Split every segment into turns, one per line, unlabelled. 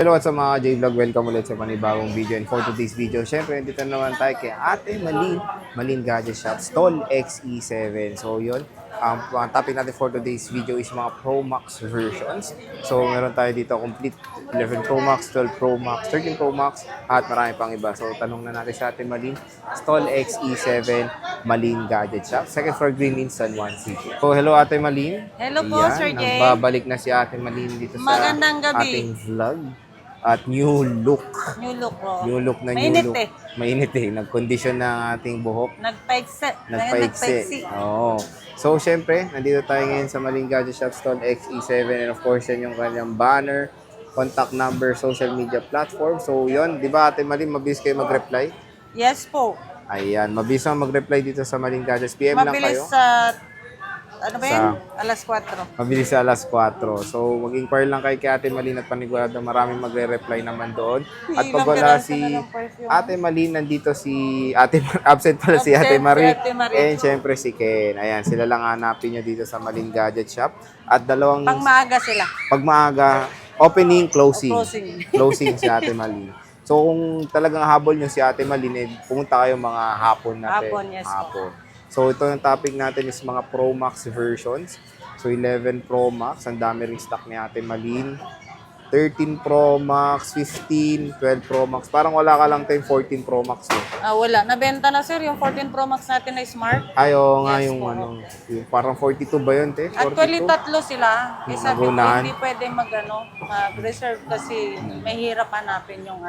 Hello, what's up mga J-Vlog? Welcome ulit sa panibagong video. And for today's video, syempre, dito naman tayo kay Ate Malin Gadget Shop, Stall XE7. So, yun. Ang topic natin for today's video is mga Pro Max versions. So, meron tayo dito complete 11 Pro Max, 12 Pro Max, 13 Pro Max, at marami pang iba. So, tanong na natin sa Ate Malin, Stall XE7 Malin Gadget Shop. Second floor, Green Hills, San Juan City. So, hello Ate Malin.
Hello po,
Ayan,
Sir Jay.
nagbabalik na si Ate Malin dito sa
Magandang gabi.
ating vlog. At new look.
New look po.
New look na
Mainit
new look.
eh.
Mainit eh. Nag-condition na ang ating buhok.
Nagpaiksi.
Oo. So, syempre, nandito tayo ngayon sa Malin Gadget Shop Stall XE7. And of course, yan yung kanyang banner, contact number, social media platform. So, yun. Di ba, Ate Malin, mabilis kayo mag-reply?
Yes po.
Ayan. Mabilis ang mag-reply dito sa Malin Gadget. PM lang
Mabilis
kayo.
sa, ano ba yun?
Sa-
Alas 4.
Mabilis sa alas 4. So, mag-inquire lang kay Ate Malin at panigurado maraming magre-reply naman doon. At pag wala si Ate Malin, nandito si absent pala si Ate
Absent
Marie.
si Ate Marie.
And syempre si Ken. Ayan, sila lang hanapin nyo dito sa Malin Gadget Shop. At dalawang,
Pang maaga sila.
pag maaga, opening, closing.
Closing.
Closing si Ate Malin. So, kung talagang habol nyo si Ate Malin, eh, pumunta kayo mga hapon natin.
Hapon, yes po.
Hapon. So, ito yung topic natin is mga Pro Max versions. So, 11 Pro Max. Ang dami ring stock ni Ate Malin. 13 Pro Max, 15, 12 Pro Max. Parang wala ka lang tayong 14 Pro Max. No?
Wala. Nabenta na sir yung 14 Pro Max natin na smart.
Ayaw nga
Yes
yung
po.
yung parang 42 ba yun, te? 42?
Actually, tatlo sila. Eh, sabi ko,
Nagunahan.
hindi pwede mag-reserve kasi mahirap hanapin yung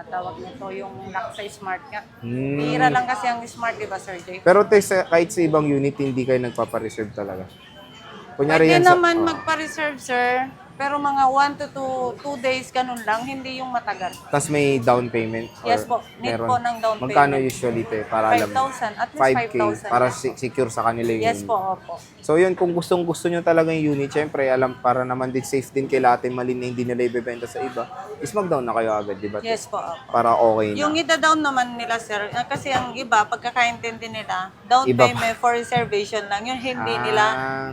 tawag nito, yung lock sa smart nga. Mahira lang kasi ang smart, di ba, Sir Jay?
Pero te, kahit sa ibang unit, hindi kayo nagpapareserve talaga. Kunyari
Pwede
yan sa...
naman
oh.
magpa-reserve, sir. Pero mga 1 to 2 days, ganun lang. Hindi yung matagal.
Tapos may down payment? Or
Yes po. Need
meron?
po ng down
Magkano
payment.
usually, te? Para alam mo.
5,000. At least
5K
5,000.
para secure sa kanila yung
Yes
unit.
po, opo.
So yun, kung gusto nyo talaga yung unit, syempre, alam, para naman din safe din kay Ate Malin na hindi nila ibebenta sa iba, is mag-down na kayo agad, di ba?
Yes po, opo.
Para okay na.
Yung ida-down naman nila, sir, kasi ang iba, pagkakaintindi nila, down
Iba pa.
payment for reservation lang. Yun, hindi nila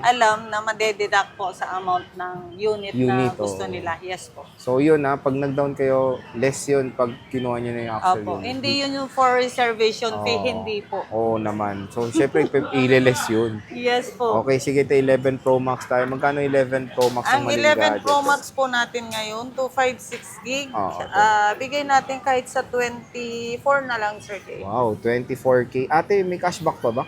alam na madededuct po sa amount ng unit na gusto
oo.
nila. Yes po.
So yun pag nag-down kayo, less yun pag kinuha nyo na yung actual
Opo.
unit.
Hindi yun yung for reservation fee,
Oo.
hindi po.
Oo naman. So syempre, ile-less yun.
Yes po.
Okay, sige tayo, 11 Pro Max tayo. Magkano 11 Pro Max
Ang
Malin
11 Pro
Gadget?
Max po natin ngayon, 256 gig.
Okay.
Bigay natin kahit sa 24 na lang, Sir Jay.
Wow, 24K. Ate, may cashback pa ba?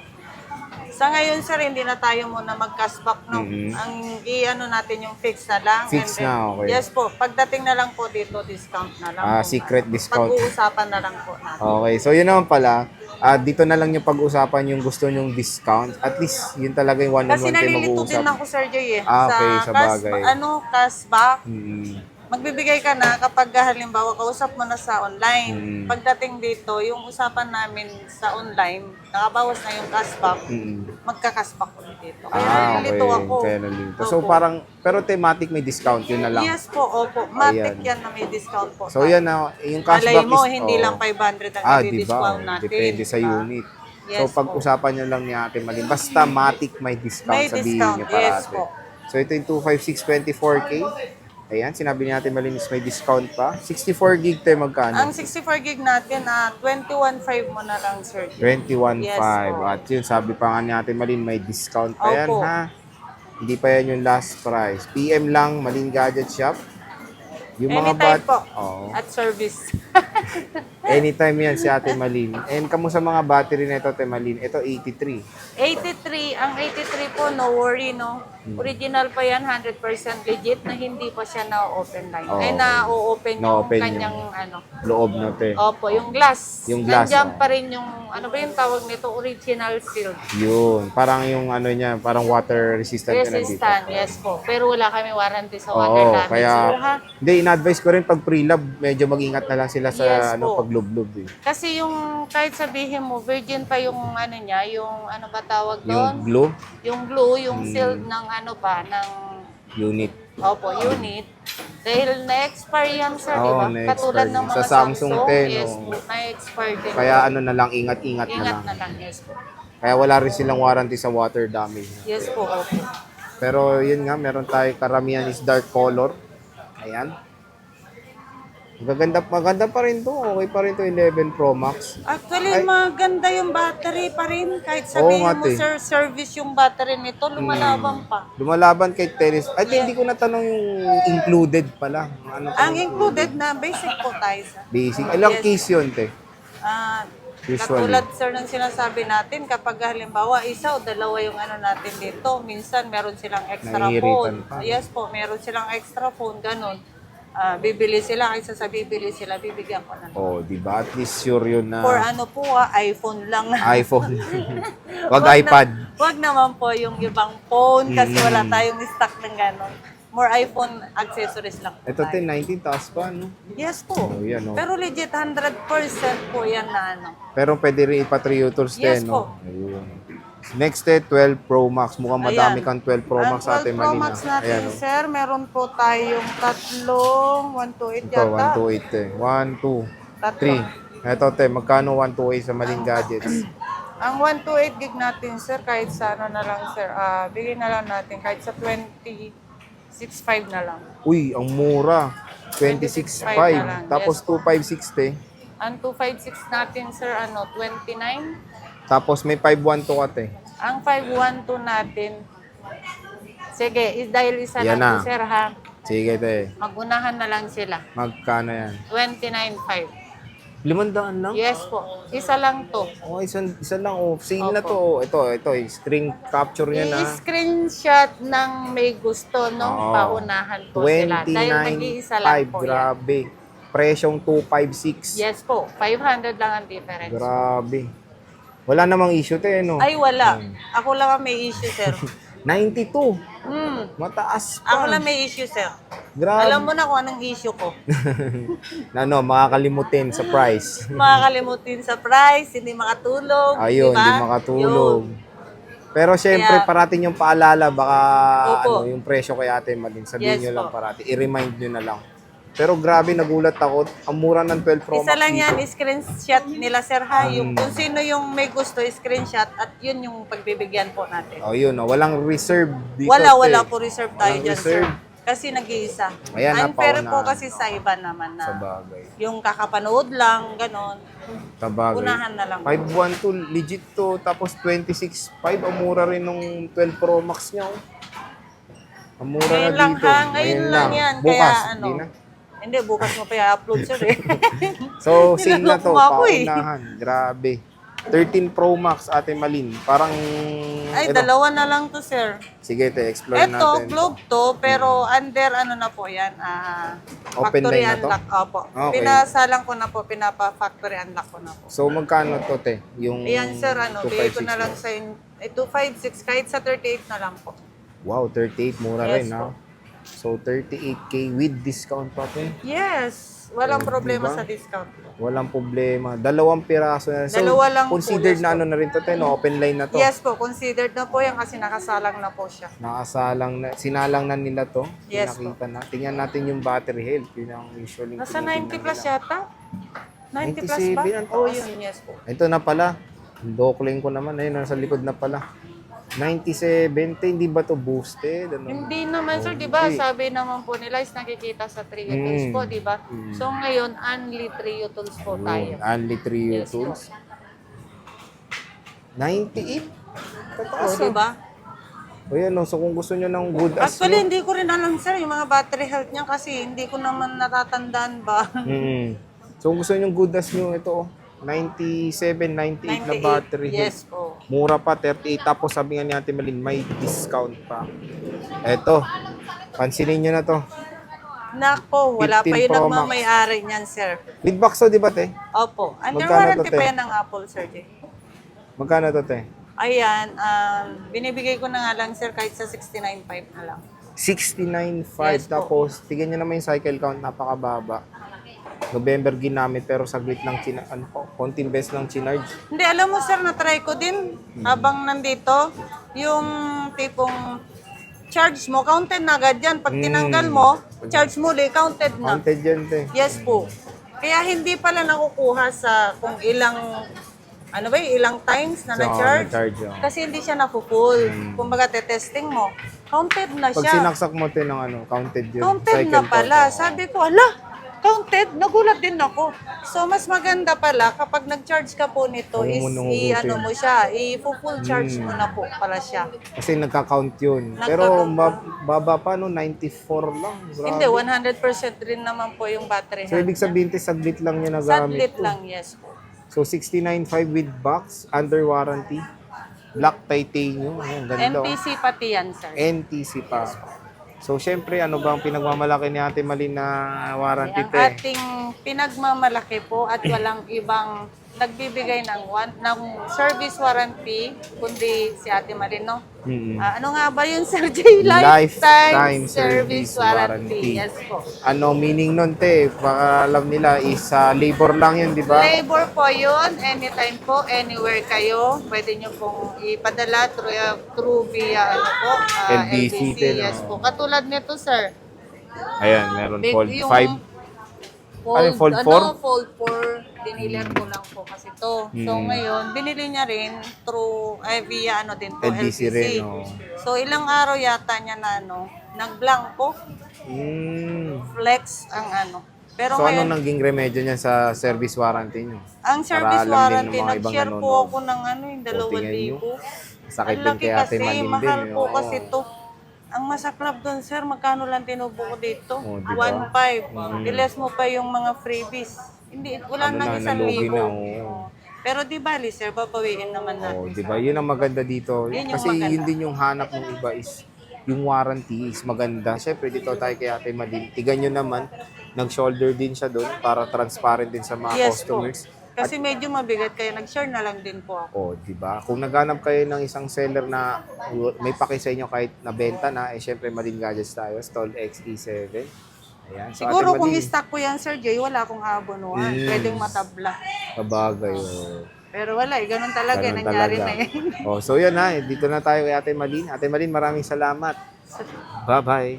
Sa ngayon, sir, hindi na tayo muna mag-cashback, no? Ang i-ano natin yung fix na lang.
Fix
and then,
na, okay.
Yes po. Pagdating na lang po dito, discount na lang. po.
Secret discount.
Pag-uusapan na lang po natin.
Okay, so yun naman pala. Dito na lang yung pag-usapan yung gusto nyong discount. At least, yun talaga yung one-on-one
Kasi
kayo
nalilito din
mag-uusap.
ako, Sir Jay, eh.
Okay, sa bagay.
Cashback.
Mm.
Magbibigay ka na kapag halimbawa kausap mo na sa online. Pagdating dito, yung usapan namin sa online, nakabawas na yung cashback, magka-cashback ulit dito. Kaya nalilito ako.
Kaya nalilito. So
Opo.
parang, pero thematic may discount, yun na lang.
Yes po, opo. Matic
Ayan.
yan na may discount po.
So yan yung cashback
Malay mo,
is...
hindi
oh.
lang 500 ang
Di ba?
i-discount natin.
Depende sa
diba?
unit.
Yes
So pag-usapan nyo lang ni Ate Malin, basta matic may discount,
May
sabihin
discount,
nyo parate.
yes po.
So ito yung 256 24K. Ayan, sinabi ni Ate Malin is may discount pa. 64 gig tayo magkano?
Ang 64 gig natin, 21.5 mo na lang, sir.
21.5.
Yes po.
At yun, sabi pa nga ni Ate Malin, may discount pa yan,
Opo.
ha? Hindi pa yan yung last price. PM lang, Malin Gadget Shop. Yung mga
Anytime po.
Oo.
At service.
Anytime yan si Ate Malin. And kamusta mga battery na ito, Ate Malin? Ito, 83.
83, ang 83 po, no worry, no? Original pa yan, 100% legit na hindi pa siya na-open line.
Oo.
Ay, na-open yung
Na-open
kanyang,
Loob na, te.
Opo, yung glass.
Yung glass,
Nandiyan
oh.
pa rin yung, ano ba yung tawag nito? Original seal.
Yun. Parang yung ano niya, parang water resistant ka na dito.
Resistant, yes po. Pero wala kami warranty sa water
Oo,
damage.
kaya,
Sir, ha?
hindi, in-advise ko rin pag pre-love, medyo mag-ingat na lang sila sa
Yes po.
paglublob. Eh.
Kasi yung, kahit sabihin mo, virgin pa yung ano niya, yung ano ba tawag
Yung
doon?
glue
Yung glue, yung sealed ng ano pa, ng,
unit.
opo, unit. Dahil na-expire yan, sir, di
Oo,
ba?
na-expire
Katulad ng
din.
mga
Sa Samsung 10,
yes
oo.
po, na-expire din.
Kaya ano na lang, ingat-ingat na
Ingat
lang.
na lang, yes po.
Kaya wala rin silang warranty sa water damage.
Yes po, opo.
Pero yun nga, meron tayo karamihan is dark color. Ayan. Maganda pa rin to. Okay pa rin to 11 Pro Max.
Actually,
Ay.
maganda yung battery pa rin. Kahit
Oo
sabihin
nga,
mo,
te.
sir, service yung battery nito, lumalaban pa.
Lumalaban kay Teres. Ay, hindi ko natanong yung included pala. Ano pa
Ang
yung
included na basic po tayo sa
basic? Ilang
Yes.
case yun, te? Usually.
katulad sir ng sinasabi natin, kapag halimbawa isa o dalawa yung ano natin dito, minsan meron silang extra
Naiiritan
phone.
pa.
Yes po, meron silang extra phone, ganun. Bibili sila, kaysa sa bibili sila, bibigyan ko na.
Oh, di ba? At least sure yun na
For ano po, iPhone lang.
iPhone. Wag iPad.
Wag naman po yung ibang phone kasi wala tayong stock ng ganon. More iPhone accessories lang po
Ito, te,
tayo.
19, taas pa, no?
Yes po.
Oh, yan, oh.
Pero legit 100% po yan na ano.
Pero pwede rin ipa-3 tours
Yes
din,
po.
no? Ayun. Next, te, 12 Pro Max. Mukhang madami
Ayan.
kang 12 Pro Max sa
Ang
atin,
12 Pro
Malina.
Max natin,
Ayan, oh.
sir, meron po tayong tatlong 128
Ito,
yata.
128, te. 1, 2,
Tatlo.
3. Ito, te, magkano 128 sa Malin Gadgets?
Ang 128 gig natin, sir, kahit sa ano na lang, sir, bigyan na lang natin kahit sa 26.5 na lang.
Uy, ang mura. 26.5.
26.5 na lang.
Tapos
Yes.
256, te.
Ang 256 natin, sir, 29.
Tapos may 512 ka, te.
Ang 512 natin, sige, dahil isa
Yan
lang
na.
po, sir, ha?
Sige, te.
Magunahan na lang sila.
Magkano yan?
29.5.
500 lang?
Yes po. Isa lang to.
Oh, isa lang, oh. Sale na to, oh. Ito, screen capture niya na.
I-screenshot ng may gusto nung
Oo.
paunahan po sila. Dahil mag-iisa lang
29.5,
po yan.
grabe. Presyong 256.
Yes po. 500 lang ang difference.
Grabe. Wala namang issue, te, no?
Ay, wala. Ako lang ang may issue, sir.
92.
Hmm.
Mataas
Ako
pa.
lang may issue, sir.
Grabe.
Alam mo na kung anong issue ko.
Makakalimutin sa price.
Makakalimutin sa price, hindi makatulog.
Ayun,
diba?
hindi makatulog.
Yun.
Pero syempre,
Kaya-
parating yung paalala, baka
Opo.
yung presyo kay Ate Malin. Sabihin
Yes
nyo lang
po.
parati. I-remind nyo na lang. Pero grabe, nagulat ako. Ang mura ng 12 Pro
Isa
Max
lang
dito.
yan, screenshot nila, sir, ha? Yung, kung sino yung may gusto, screenshot, at yun yung pagbibigyan po natin.
Oh, yun, oh. Walang reserve dito.
Wala
te.
po reserve tayo
Walang
dyan, sir.
reserve.
Kasi nag-iisa.
Ayan,
Unfair po
napaunahan.
kasi sa iba naman
Sa
na
bagay.
yung kakapanood lang, ganon.
Sa bagay.
Unahan na lang.
512, legit to. Tapos 26.5, ang mura rin nung 12 Pro Max niya. Oh. Ang mura
Ngayon
na
lang,
dito.
ha? Ngayon lang yan.
Bukas,
Kaya ano,
di na.
Hindi, bukas mo pa i-upload, sir, eh.
So, sale na to.
Niloloko mo ako, eh.
Paunahan. Grabe. 13 Pro Max, Ate Malin. Parang...
Ay,
ito.
dalawa na lang to, sir.
Sige, te, explore
Ito,
natin.
globe to, pero under ano na po yan,
Open
factory
line na to?
unlock. Opo.
Okay.
Pinasalang ko na po, pinapa-factory unlock ko na po.
So, magkano to, te? Yung
Ayan, sir, bigay ko na
256
lang sa 256, kahit sa 38 na lang po.
Wow, 38. Mura
Yes
rin, ha?
po.
So, 38K with discount pa, te.
Yes, walang problema
diba?
sa discount.
Walang problema. Dalawang piraso na. So,
Dalawa lang po,
considered
yes
na
po.
ano na rin to, te, no? Open line na to.
Yes po, considered na po yan kasi nakasalang na po siya.
Nakasalang na, sinalang na nila to.
Yes
Pinakita na. Tingnan natin yung battery health. Yun ang usually.
Nasa
tinitingnan
90 plus
nila.
yata? 90 plus ba?
97, ang
Oh,
taas.
yun, yes po.
Ito na pala. Dokling ko naman. Ayun, nasa likod na pala. 97. Hindi ba to boosted? Ano?
Hindi naman, sir, di ba?
Hindi.
Sabi naman po nila is nakikita sa Trio Tools po, di ba? So ngayon, only Trio Tools po tayo.
Only 3
Yes,
tools. 98?
O, di ba?
O yan, no? So kung gusto nyo ng good as
Actually, hindi ko rin alam, sir, yung mga battery health niya kasi hindi ko naman natatandaan ba.
So kung gusto nyo good as nyo, ito, 97, 98 na battery health.
Yes po.
Mura pa, 38. Tapos sabi nga ni Ate Malin, may discount pa. Eto, pansinin nyo na to.
Nako, wala pa
15
yung
Pro Max.
nagmamayari niyan, sir.
With box to, di ba, te?
Opo. Under
Magkano
warranty
to, te?
pa yan ng Apple, sir. Jay.
Magkano to, te?
Ayan, binibigay ko na nga lang, sir, kahit sa 69.5 na lang.
69.5.
Yes po.
Tapos, tignan nyo naman yung cycle count, napakababa. November ginamit, pero saglit lang, konting beses lang chinarge.
Hindi, alam mo, sir, na-try ko din habang nandito, yung tipong charge mo, counted na agad yan. Pag tinanggal mo, charge mo, counted na.
Counted yan, te.
Yes po. Kaya hindi pala nakukuha sa kung ilang, ano ba ilang times na
So,
na-charge.
na-charge, oh.
Kasi hindi siya na-full. Kumbaga, te-testing mo. Counted na
Pag
siya.
sinaksak mo, te, ng ano, counted yun.
Counted
Cycle
na
count,
pala.
oh.
Sabi ko, ala, Counted, nagulat din ako. So, mas maganda pala kapag nag-charge ka po nito is i-ano mo siya, i-full charge mo na po pala siya.
Kasi nagka-count yun. Pero baba pa, no? 94 lang. Grabe.
Hindi, 100% rin naman po yung battery
So,
health.
ibig sabihin, saglit lang niya nagamit
Sadlit
to.
lang, yes po.
So, 69.5 with box, under warranty. Black titanium. Ayan, ganda.
NTC pati yan, sir.
NTC pa. So, syempre, ano ba ang pinagmamalaki ni Ate Malin na warranty,
Ang
te?
ating pinagmamalaki po at walang ibang nagbibigay ng service warranty, kundi si Ate Marino.
Mm-mm.
Ano nga ba yun, Sir J?
Lifetime
Service warranty. Yes po.
Ano meaning nun, te? Baka alam nila is labor lang yun, di ba?
Labor po yun. Anytime po, anywhere kayo. Pwede nyo pong ipadala through via ano po,
LBC din,
Yes
oh.
po. Katulad nito, sir.
Ayan, meron
Big-
Fold
yung
5. Ano, Fold 4?
Fold 4. Diniler ko lang po kasi to. So ngayon, binili niya rin through, via ano din po,
LBC
LBC.
rin, oh.
So ilang araw yata niya na ano, nag-blanco, flex ang ano. Pero
So,
ngayon,
anong naging remedyo niya sa service warranty nyo?
ang service
alam din ng
warranty,
mga ibang
nag-share po
nanonood.
ako ng ano, yung 2,000.
Sakit
Ang
din
laki
kay Ate
kasi,
Malin din.
mahal po
Oo.
kasi to. Ang masaklap doon, sir, magkano lang tinubo ko dito?
Oh, di ba?
1,500. Iles mo pa yung mga freebies. Hindi, wala
Ano
nang
na,
1,000.
nalugi na, oo.
Pero di bali, sir, papawiin naman natin.
Oh, di ba? Yun ang maganda dito.
Yun yung
Kasi
maganda.
yun din yung hanap ng iba is yung warranty is maganda. Siyempre, dito tayo kay Ate Malin. Tigan nyo naman, nag-shoulder din siya doon para transparent din sa mga
Yes po.
customers.
Kasi medyo mabigat, kaya nag-share na lang din po ako.
Oh, di ba? Kung naghanap kayo ng isang seller na may paki sa inyo kahit nabenta na, eh syempre Malin Gadgets tayo, Stall XE7. Ayan. So,
Siguro
Ate
kung
Malin,
i-stock ko yan, Sir Jay, wala akong abonuhan. Pwedeng matabla.
kabagay. Oh.
Pero wala, ganun talaga,
Ganun
nangyari
talaga.
na yan.
Oh, so yan ha, dito na tayo kay Ate Malin. Ate Malin, maraming salamat. Bye-bye.